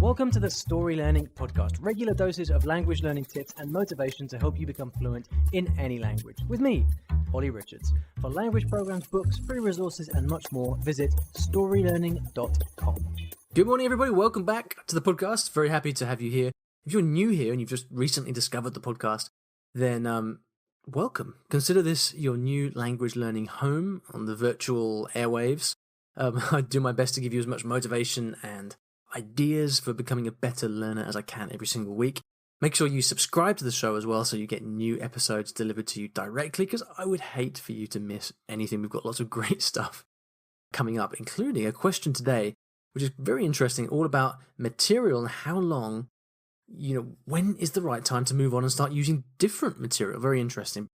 Welcome to the Story Learning Podcast, regular doses of language learning tips and motivation to help you become fluent in any language. With me, Olly Richards. For language programs, books, free resources, and much more, visit StoryLearning.com. Good morning, everybody. Welcome back to the podcast. Very happy to have you here. If you're new here and you've just recently discovered the podcast, then welcome. Consider this your new language learning home on the virtual airwaves. I do my best to give you as much motivation and ideas for becoming a better learner as I can every single week. Make sure you subscribe to the show as well so you get new episodes delivered to you directly, because I would hate for you to miss anything. We've got lots of great stuff coming up, including a question today, which is very interesting, all about material and how long, when is the right time to move on and start using different material. Very interesting.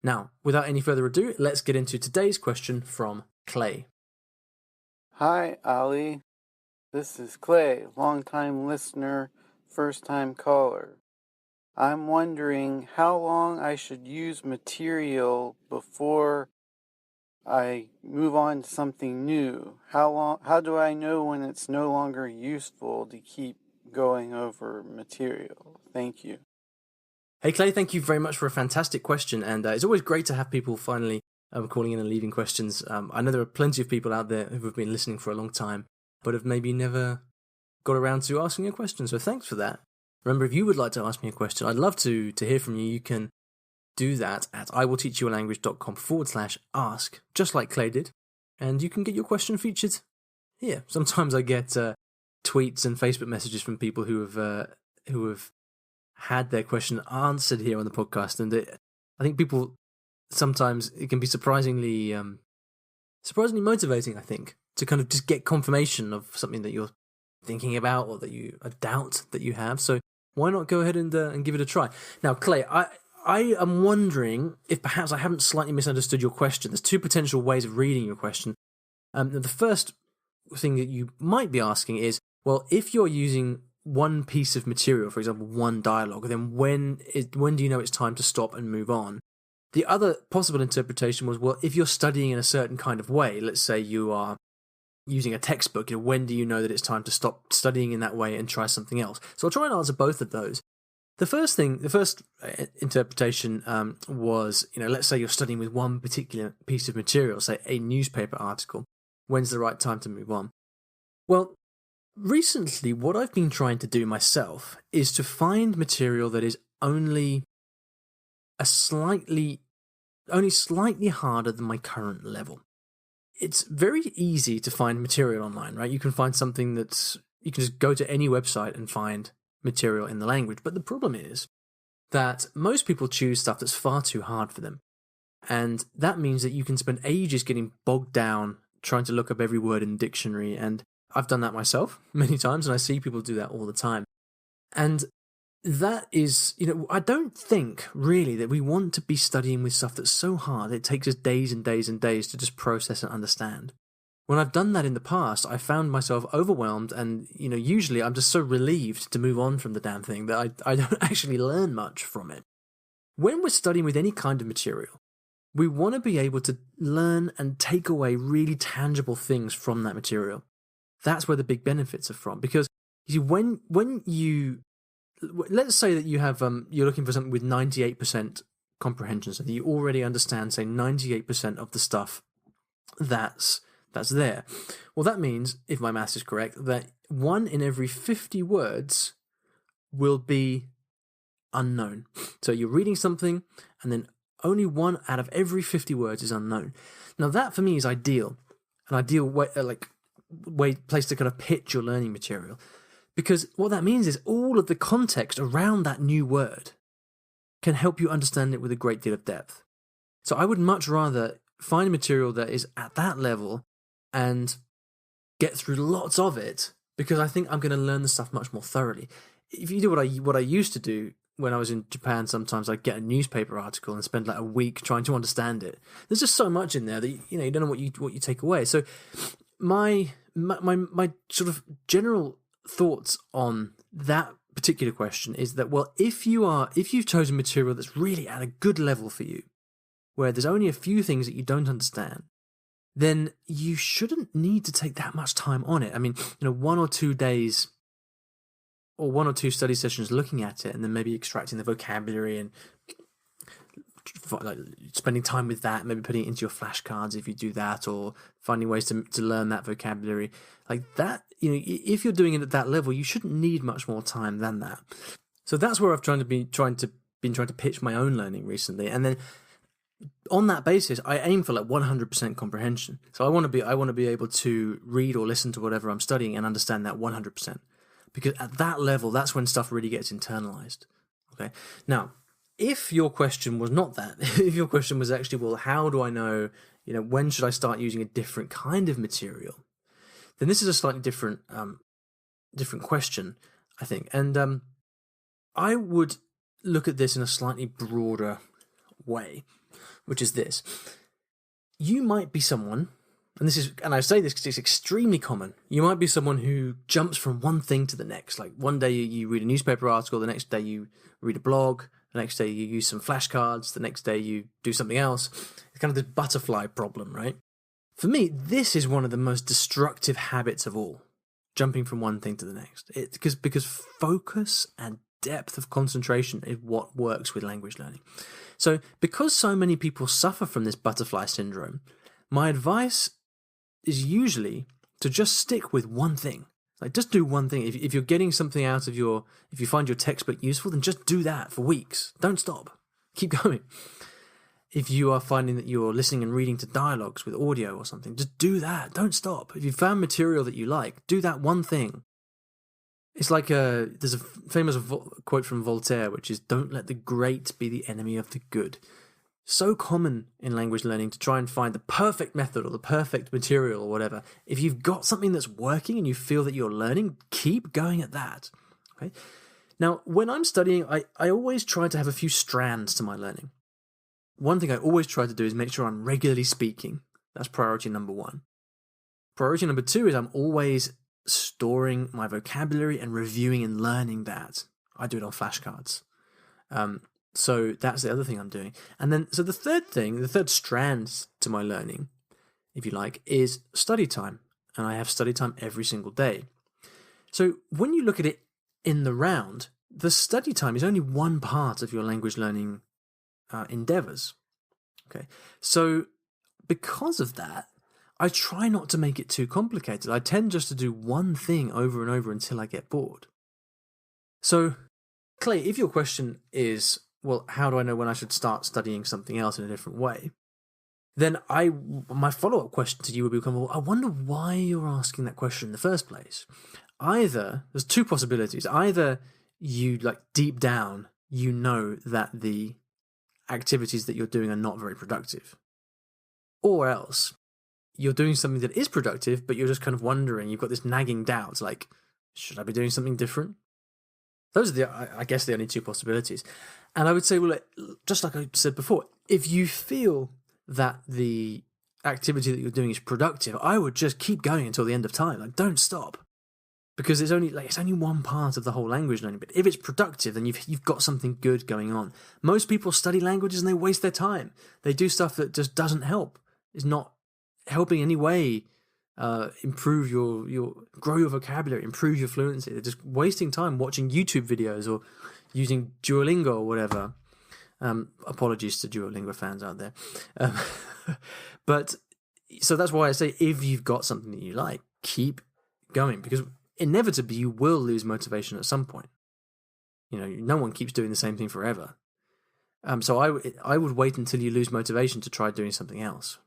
Now, without any further ado, let's get into today's question from Clay. Hi, Olly. This is Clay, long-time listener, first-time caller. I'm wondering how long I should use material before I move on to something new. How do I know when it's no longer useful to keep going over material? Thank you. Hey Clay, thank you very much for a fantastic question, and it's always great to have people finally calling in and leaving questions. I know there are plenty of people out there who have been listening for a long time, but have maybe never got around to asking a question, so thanks for that. Remember, if you would like to ask me a question, I'd love to hear from you. You can do that at iwillteachyoualanguage.com/ask, just like Clay did, and you can get your question featured here. Sometimes I get tweets and Facebook messages from people who have had their question answered here on the podcast, and I think people sometimes it can be surprisingly motivating, I think, to kind of just get confirmation of something that you're thinking about or that a doubt that you have. So why not go ahead and give it a try? Now, Clay, I am wondering if perhaps I haven't slightly misunderstood your question. There's two potential ways of reading your question. The first thing that you might be asking is, well, if you're using one piece of material, for example, one dialogue, then when do you know it's time to stop and move on? The other possible interpretation was, well, if you're studying in a certain kind of way, let's say you are using a textbook, when do you know that it's time to stop studying in that way and try something else? So I'll try and answer both of those. The first interpretation was, let's say you're studying with one particular piece of material, say a newspaper article. When's the right time to move on? Well, recently, what I've been trying to do myself is to find material that is only slightly harder than my current level. It's very easy to find material online, right? You can find something you can just go to any website and find material in the language. But the problem is that most people choose stuff that's far too hard for them. And that means that you can spend ages getting bogged down trying to look up every word in the dictionary. And I've done that myself many times, and I see people do that all the time. And that is, I don't think really that we want to be studying with stuff that's so hard it takes us days and days and days to just process and understand. When I've done that in the past, I found myself overwhelmed, and usually I'm just so relieved to move on from the damn thing that I don't actually learn much from it. When we're studying with any kind of material, we want to be able to learn and take away really tangible things from that material. That's where the big benefits are from, because let's say that you have you're looking for something with 98% comprehension, so that you already understand, say, 98% of the stuff that's there. Well, that means, if my maths is correct, that 1 in every 50 words will be unknown. So you're reading something, and then only 1 out of every 50 words is unknown. Now that for me is ideal, an ideal place to kind of pitch your learning material. Because what that means is all of the context around that new word can help you understand it with a great deal of depth. So I would much rather find material that is at that level and get through lots of it, because I think I'm going to learn the stuff much more thoroughly. If you do what I used to do when I was in Japan, sometimes I'd get a newspaper article and spend like a week trying to understand it. There's just so much in there that you don't know what you take away. So my sort of general thoughts on that particular question is that, well, if you've chosen material that's really at a good level for you, where there's only a few things that you don't understand, then you shouldn't need to take that much time on it. I mean, 1 or 2 days or 1 or 2 study sessions looking at it, and then maybe extracting the vocabulary and like spending time with that, maybe putting it into your flashcards if you do that, or finding ways to learn that vocabulary like that. If you're doing it at that level, you shouldn't need much more time than that. So that's where I've been trying to pitch my own learning recently, and then on that basis, I aim for like 100% comprehension. So I want to be able to read or listen to whatever I'm studying and understand that 100%, because at that level, that's when stuff really gets internalized. Okay, now, if your question was not that, if your question was actually, well, how do I know, when should I start using a different kind of material? Then this is a slightly different question, I think. And I would look at this in a slightly broader way, which is this. You might be someone, and I say this because it's extremely common, you might be someone who jumps from one thing to the next. Like one day you read a newspaper article, the next day you read a blog, the next day you use some flashcards, the next day you do something else. It's kind of this butterfly problem, right? For me, this is one of the most destructive habits of all, jumping from one thing to the next. Because focus and depth of concentration is what works with language learning. So because so many people suffer from this butterfly syndrome, my advice is usually to just stick with one thing. Like, just do one thing. If you're getting something out of if you find your textbook useful, then just do that for weeks. Don't stop. Keep going. If you are finding that you're listening and reading to dialogues with audio or something, just do that. Don't stop. If you found material that you like, do that one thing. It's like there's a famous quote from Voltaire, which is, "Don't let the great be the enemy of the good." So common in language learning to try and find the perfect method or the perfect material or whatever. If you've got something that's working and you feel that you're learning, keep going at that. Okay. Now, when I'm studying, I always try to have a few strands to my learning. One thing I always try to do is make sure I'm regularly speaking. That's priority number 1. Priority number 2 is I'm always storing my vocabulary and reviewing and learning that. I do it on flashcards. So that's the other thing I'm doing. And then, so the third strand to my learning, if you like, is study time. And I have study time every single day. So when you look at it in the round, the study time is only one part of your language learning endeavors. Okay. So because of that, I try not to make it too complicated. I tend just to do one thing over and over until I get bored. So, Clay, if your question is, well, how do I know when I should start studying something else in a different way? Then my follow-up question to you would become, well, I wonder why you're asking that question in the first place. There's 2 possibilities. Either you, like, deep down, you know that the activities that you're doing are not very productive. Or else you're doing something that is productive, but you're just kind of wondering, you've got this nagging doubt, like, should I be doing something different? Those are I guess the only 2 possibilities. And I would say, well, just like I said before, if you feel that the activity that you're doing is productive, I would just keep going until the end of time. Like, don't stop. Because it's only one part of the whole language learning. But if it's productive, then you've got something good going on. Most people study languages and they waste their time. They do stuff that just doesn't help. It's not helping in any way improve grow your vocabulary, improve your fluency. They're just wasting time watching YouTube videos or using Duolingo or whatever. Apologies to Duolingo fans out there. But so that's why I say, if you've got something that you like, keep going, because inevitably you will lose motivation at some point. No one keeps doing the same thing forever. So I would wait until you lose motivation to try doing something else.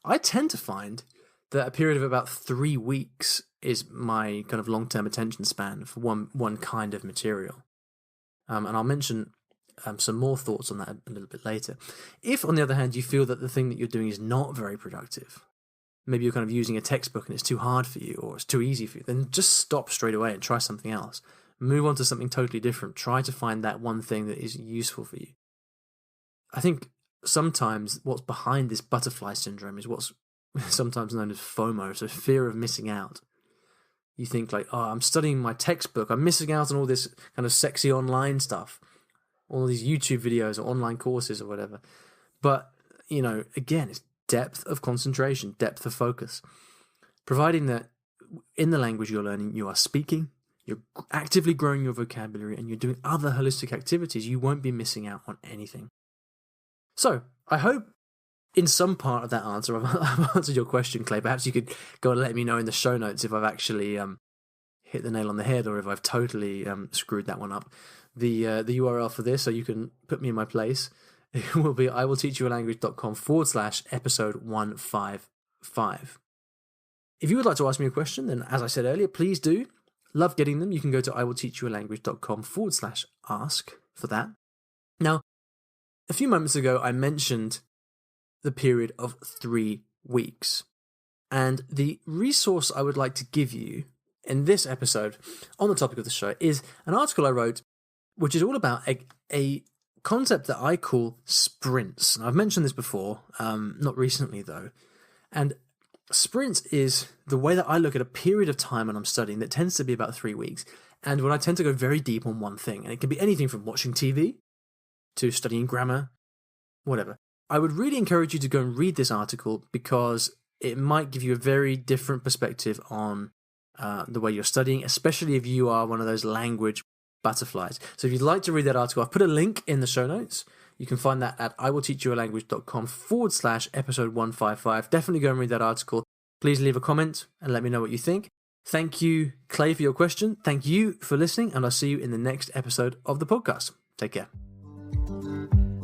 I tend to find that a period of about 3 weeks is my kind of long-term attention span for one kind of material. And I'll mention some more thoughts on that a little bit later. If, on the other hand, you feel that the thing that you're doing is not very productive, maybe you're kind of using a textbook and it's too hard for you or it's too easy for you, then just stop straight away and try something else. Move on to something totally different. Try to find that one thing that is useful for you. I think sometimes what's behind this butterfly syndrome is what's sometimes known as FOMO, so fear of missing out. You think like, I'm studying my textbook, I'm missing out on all this kind of sexy online stuff, all these YouTube videos or online courses or whatever. But, again, it's depth of concentration, depth of focus. Providing that in the language you're learning, you are speaking, you're actively growing your vocabulary, and you're doing other holistic activities, you won't be missing out on anything. So, I hope in some part of that answer, I've answered your question, Clay. Perhaps you could go and let me know in the show notes if I've actually hit the nail on the head or if I've totally screwed that one up. The URL for this, so you can put me in my place, it will be iwillteachyoualanguage.com/episode 155. If you would like to ask me a question, then as I said earlier, please do. Love getting them. You can go to iwillteachyoualanguage.com/ask for that. Now, a few moments ago, I mentioned the period of 3 weeks. And the resource I would like to give you in this episode on the topic of the show is an article I wrote, which is all about a concept that I call sprints. And I've mentioned this before, not recently though. And sprints is the way that I look at a period of time when I'm studying that tends to be about 3 weeks. And when I tend to go very deep on one thing, and it can be anything from watching TV to studying grammar, whatever. I would really encourage you to go and read this article because it might give you a very different perspective on the way you're studying, especially if you are one of those language butterflies. So if you'd like to read that article, I've put a link in the show notes. You can find that at iwillteachyoualanguage.com/episode 155. Definitely go and read that article. Please leave a comment and let me know what you think. Thank you, Clay, for your question. Thank you for listening, and I'll see you in the next episode of the podcast. Take care.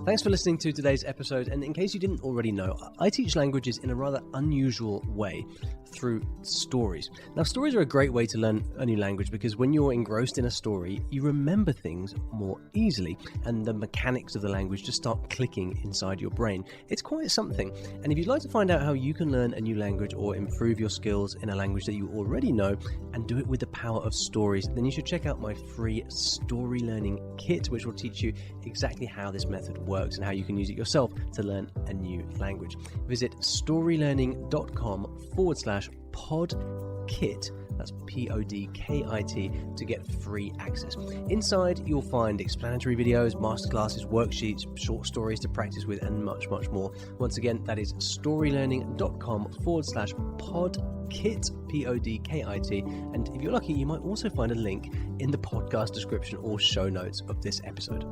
Thanks for listening to today's episode, and in case you didn't already know, I teach languages in a rather unusual way through stories. Now, stories are a great way to learn a new language because when you're engrossed in a story, you remember things more easily, and the mechanics of the language just start clicking inside your brain. It's quite something, and if you'd like to find out how you can learn a new language or improve your skills in a language that you already know and do it with the power of stories, then you should check out my free Story Learning Kit, which will teach you exactly how this method works and how you can use it yourself to learn a new language. Visit storylearning.com/podkit, that's PODKIT, to get free access. Inside, you'll find explanatory videos, masterclasses, worksheets, short stories to practice with, and much, much more. Once again, that is storylearning.com/podkit, PODKIT. And if you're lucky, you might also find a link in the podcast description or show notes of this episode.